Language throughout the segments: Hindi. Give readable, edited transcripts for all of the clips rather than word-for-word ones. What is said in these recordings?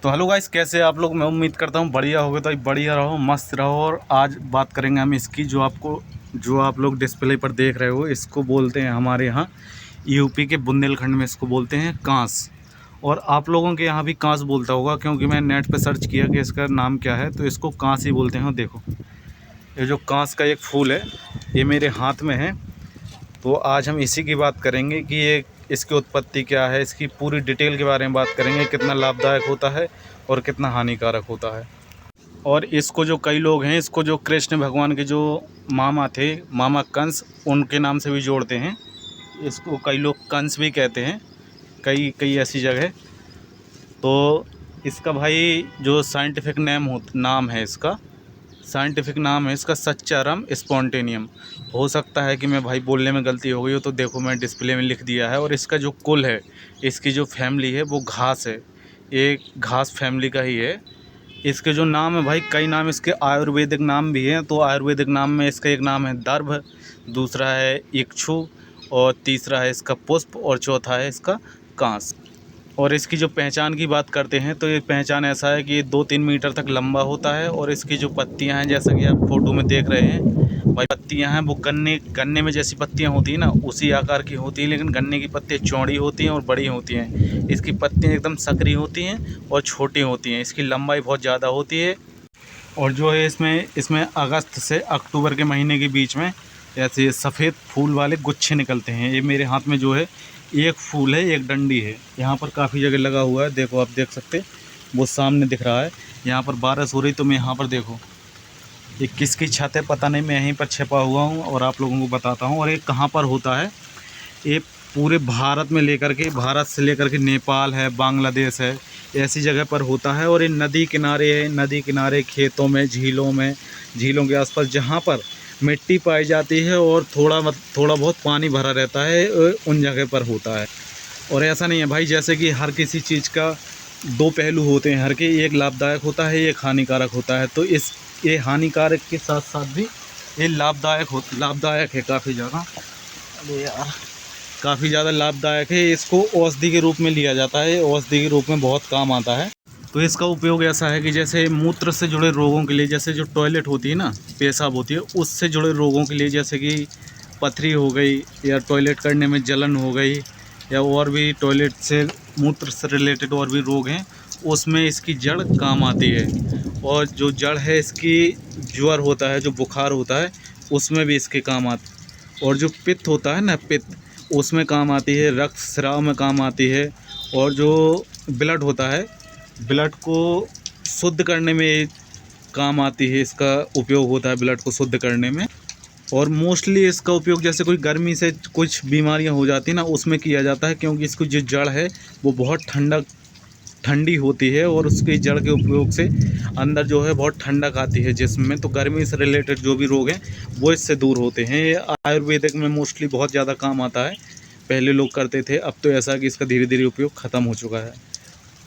तो हेलो गाइस, कैसे आप लोग। मैं उम्मीद करता हूँ बढ़िया होगे। तो बढ़िया रहो, मस्त रहो। और आज बात करेंगे हम इसकी, जो आप लोग डिस्प्ले पर देख रहे हो, इसको बोलते हैं हमारे यहाँ यूपी के बुंदेलखंड में इसको बोलते हैं कांस। और आप लोगों के यहाँ भी कांस बोलता होगा, क्योंकि मैं नेट पे सर्च किया कि इसका नाम क्या है, तो इसको कांस ही बोलते हैं। और देखो, ये जो कांस का एक फूल है, ये मेरे हाथ में है। तो आज हम इसी की बात करेंगे कि ये इसकी उत्पत्ति क्या है, इसकी पूरी डिटेल के बारे में बात करेंगे, कितना लाभदायक होता है और कितना हानिकारक होता है। और इसको जो कई लोग हैं, इसको जो कृष्ण भगवान के जो मामा थे, मामा कंस, उनके नाम से भी जोड़ते हैं। इसको कई लोग कंस भी कहते हैं, कई कई ऐसी जगह। तो इसका भाई जो नाम है इसका, साइंटिफिक नाम है इसका सच्चारम स्पॉन्टेनियम। हो सकता है कि मैं भाई बोलने में गलती हो गई हो, तो देखो मैं डिस्प्ले में लिख दिया है। और इसका जो कुल है, इसकी जो फैमिली है वो घास है, एक घास फैमिली का ही है। इसके जो नाम है भाई, कई नाम इसके आयुर्वेदिक नाम भी हैं। तो आयुर्वेदिक नाम में इसका एक नाम है दर्भ, दूसरा है इक्षु, और तीसरा है इसका पुष्प, और चौथा है इसका कांस। और इसकी जो पहचान की बात करते हैं, तो ये पहचान ऐसा है कि ये 2-3 मीटर तक लंबा होता है। और इसकी जो पत्तियां हैं, जैसा कि आप फोटो में देख रहे हैं भाई, पत्तियां हैं वो गन्ने में जैसी पत्तियां होती हैं ना, उसी आकार की होती है। लेकिन गन्ने की पत्तियां चौड़ी होती हैं और बड़ी होती हैं। इसकी पत्तियां एकदम सकरी होती हैं और छोटी होती हैं। इसकी लंबाई बहुत ज़्यादा होती है। और जो है इसमें अगस्त से अक्टूबर के महीने के बीच में ऐसे सफ़ेद फूल वाले गुच्छे निकलते हैं। ये मेरे हाथ में जो है, एक फूल है, एक डंडी है। यहाँ पर काफ़ी जगह लगा हुआ है, देखो आप देख सकते, वो सामने दिख रहा है। यहाँ पर बारिश हो रही, तो मैं यहाँ पर देखो, ये किसकी छत है पता नहीं, मैं यहीं पर छिपा हुआ हूँ और आप लोगों को बताता हूँ। और ये कहाँ पर होता है, ये पूरे भारत में भारत से लेकर के नेपाल है, बांग्लादेश है, ऐसी जगह पर होता है। और ये नदी किनारे है, नदी किनारे, खेतों में, झीलों के आसपास जहाँ पर मिट्टी पाई जाती है और थोड़ा बहुत पानी भरा रहता है, उन जगह पर होता है। और ऐसा नहीं है भाई, जैसे कि हर किसी चीज़ का दो पहलू होते हैं, हर के एक लाभदायक होता है, एक हानिकारक होता है। तो ये हानिकारक के साथ साथ भी ये लाभदायक है काफ़ी ज़्यादा। अरे यार, काफ़ी ज़्यादा लाभदायक है। इसको औषधि के रूप में लिया जाता है, औषधि के रूप में बहुत काम आता है। तो इसका उपयोग ऐसा है कि जैसे मूत्र से जुड़े रोगों के लिए, जैसे जो टॉयलेट होती है ना, पेशाब होती है, उससे जुड़े रोगों के लिए, जैसे कि पथरी हो गई, या टॉयलेट करने में जलन हो गई, या और भी टॉयलेट से, मूत्र से रिलेटेड और भी रोग हैं, उसमें इसकी जड़ काम आती है। और जो जड़ है इसकी, ज्वर होता है, जो बुखार होता है, उसमें भी इसके काम आती। और जो पित्त होता है ना, पित्त, उसमें काम आती है, रक्त स्राव में काम आती है। और जो ब्लड होता है, ब्लड को शुद्ध करने में काम आती है, इसका उपयोग होता है ब्लड को शुद्ध करने में। और मोस्टली इसका उपयोग जैसे कोई गर्मी से कुछ बीमारियां हो जाती हैं ना, उसमें किया जाता है, क्योंकि इसकी जो जड़ है वो बहुत ठंडी होती है। और उसकी जड़ के उपयोग से अंदर जो है बहुत ठंडक आती है जिस्म में। तो गर्मी से रिलेटेड जो भी रोग हैं वो इससे दूर होते हैं। ये आयुर्वेदिक में मोस्टली बहुत ज़्यादा काम आता है, पहले लोग करते थे। अब तो ऐसा कि इसका धीरे धीरे उपयोग ख़त्म हो चुका है।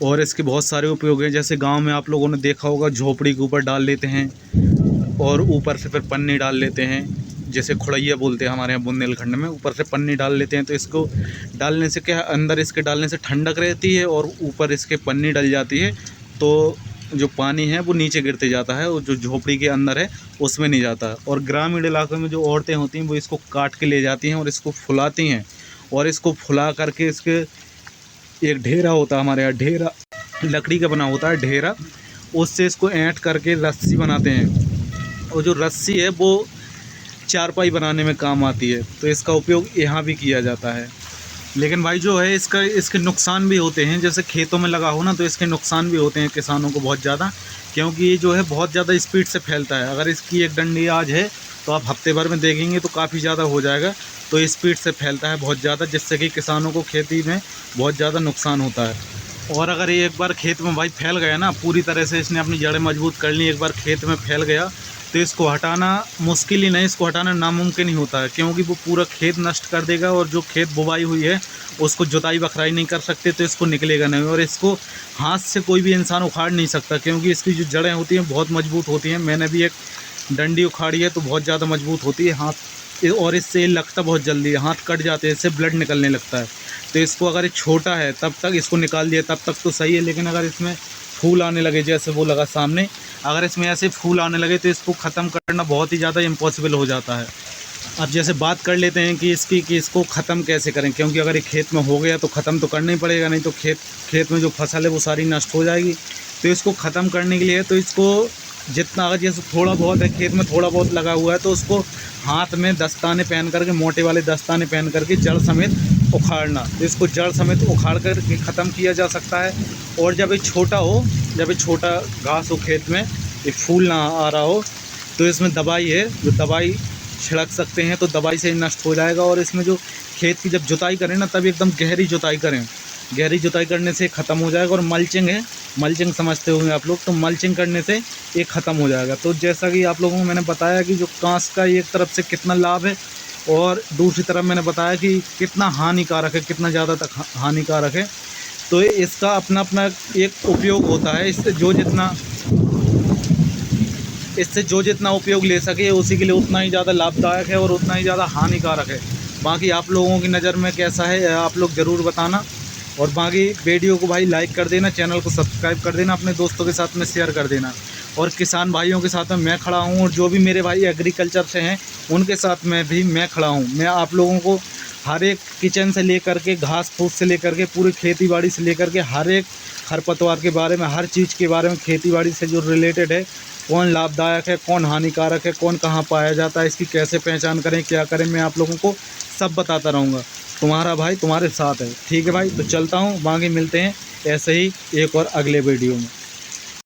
और इसके बहुत सारे उपयोग हैं, जैसे गांव में आप लोगों ने देखा होगा, झोपड़ी के ऊपर डाल लेते हैं और ऊपर से फिर पन्नी डाल लेते हैं, जैसे खुड़ैया बोलते हैं हमारे यहाँ बुंदेलखंड में। ऊपर से पन्नी डाल लेते हैं, तो इसको डालने से क्या है, अंदर इसके डालने से ठंडक रहती है और ऊपर इसके पन्नी डल जाती है, तो जो पानी है वो नीचे गिरते जाता है, और जो झोपड़ी के अंदर है उसमें नहीं जाता। और ग्रामीण इलाकों में जो औरतें होती हैं, वो इसको काट के ले जाती हैं और इसको फुलाती हैं। और इसको फुला करके, इसके एक ढेरा होता है हमारे यहाँ, ढेरा लकड़ी का बना होता है ढेरा, उससे इसको ऐंठ करके रस्सी बनाते हैं। और जो रस्सी है वो चारपाई बनाने में काम आती है। तो इसका उपयोग यहाँ भी किया जाता है। लेकिन भाई जो है, इसके नुकसान भी होते हैं। जैसे खेतों में लगा हो ना, तो इसके नुकसान भी होते हैं किसानों को बहुत ज़्यादा, क्योंकि ये जो है बहुत ज़्यादा स्पीड से फैलता है। अगर इसकी एक डंडी आज है, तो आप हफ्ते भर में देखेंगे तो काफ़ी ज़्यादा हो जाएगा। तो स्पीड से फैलता है बहुत ज़्यादा, जिससे कि किसानों को खेती में बहुत ज़्यादा नुकसान होता है। और अगर ये एक बार खेत में भाई फैल गया ना, पूरी तरह से इसने अपनी जड़ें मजबूत कर ली, एक बार खेत में फैल गया, तो इसको हटाना मुश्किल ही नहीं, इसको हटाना नामुमकिन ही होता है, क्योंकि वो पूरा खेत नष्ट कर देगा। और जो खेत बुवाई हुई है उसको जुताई बखराई नहीं कर सकते, तो इसको निकलेगा नहीं। और इसको हाथ से कोई भी इंसान उखाड़ नहीं सकता, क्योंकि इसकी जो जड़ें होती हैं बहुत मजबूत होती हैं। मैंने भी एक डंडी उखाड़ी है, तो बहुत ज़्यादा मजबूत होती है हाथ, और इससे लगता बहुत जल्दी है, हाथ कट जाते हैं, इससे ब्लड निकलने लगता है। तो इसको अगर ये छोटा है तब तक इसको निकाल दिया तब तक तो सही है, लेकिन अगर इसमें फूल आने लगे, जैसे वो लगा सामने, अगर इसमें ऐसे फूल आने लगे तो इसको ख़त्म करना बहुत ही ज़्यादा इम्पॉसिबल हो जाता है। अब जैसे बात कर लेते हैं कि इसको ख़त्म कैसे करें, क्योंकि अगर ये खेत में हो गया तो ख़त्म तो करना ही पड़ेगा, नहीं तो खेत में जो फसल है वो सारी नष्ट हो जाएगी। तो इसको ख़त्म करने के लिए तो इसको जितना, अगर जैसे थोड़ा बहुत है खेत में, थोड़ा बहुत लगा हुआ है, तो उसको हाथ में दस्ताने पहन करके, मोटे वाले दस्ताने पहन करके जड़ समेत उखाड़ना। तो इसको जड़ समेत उखाड़ कर के ख़त्म किया जा सकता है। और जब ये छोटा हो, जब ये छोटा घास हो खेत में, ये फूल ना आ रहा हो, तो इसमें दवाई है, जो दवाई छिड़क सकते हैं, तो दवाई से नष्ट हो जाएगा। और इसमें जो खेत की जब जुताई करें ना, तब एकदम गहरी जुताई करें, गहरी जुताई करने से ख़त्म हो जाएगा। और मल्चिंग है, मल्चिंग समझते होंगे आप लोग, तो मल्चिंग करने से ये ख़त्म हो जाएगा। तो जैसा कि आप लोगों को मैंने बताया कि जो कांस का एक तरफ से कितना लाभ है और दूसरी तरफ मैंने बताया कि कितना हानिकारक है, कितना ज़्यादा तक हानिकारक है। तो इसका अपना अपना एक उपयोग होता है। इससे जो जितना उपयोग ले सके उसी के लिए उतना ही ज़्यादा लाभदायक है और उतना ही ज़्यादा हानिकारक है। बाकी आप लोगों की नज़र में कैसा है आप लोग ज़रूर बताना। और बाकी वीडियो को भाई लाइक कर देना, चैनल को सब्सक्राइब कर देना, अपने दोस्तों के साथ में शेयर कर देना। और किसान भाइयों के साथ में मैं खड़ा हूँ, और जो भी मेरे भाई एग्रीकल्चर से हैं उनके साथ में भी मैं खड़ा हूँ। मैं आप लोगों को हर एक किचन से लेकर के, घास फूस से लेकर के, पूरी खेती बाड़ी से लेकर के, हर एक खरपतवार के बारे में, हर चीज़ के बारे में, खेती बाड़ी से जो रिलेटेड है, कौन लाभदायक है, कौन हानिकारक है, कौन कहाँ पाया जाता है, इसकी कैसे पहचान करें, क्या करें, मैं आप लोगों को सब बताता रहूँगा। तुम्हारा भाई तुम्हारे साथ है। ठीक है भाई, तो चलता हूँ, बाकी मिलते हैं ऐसे ही एक और अगले वीडियो में।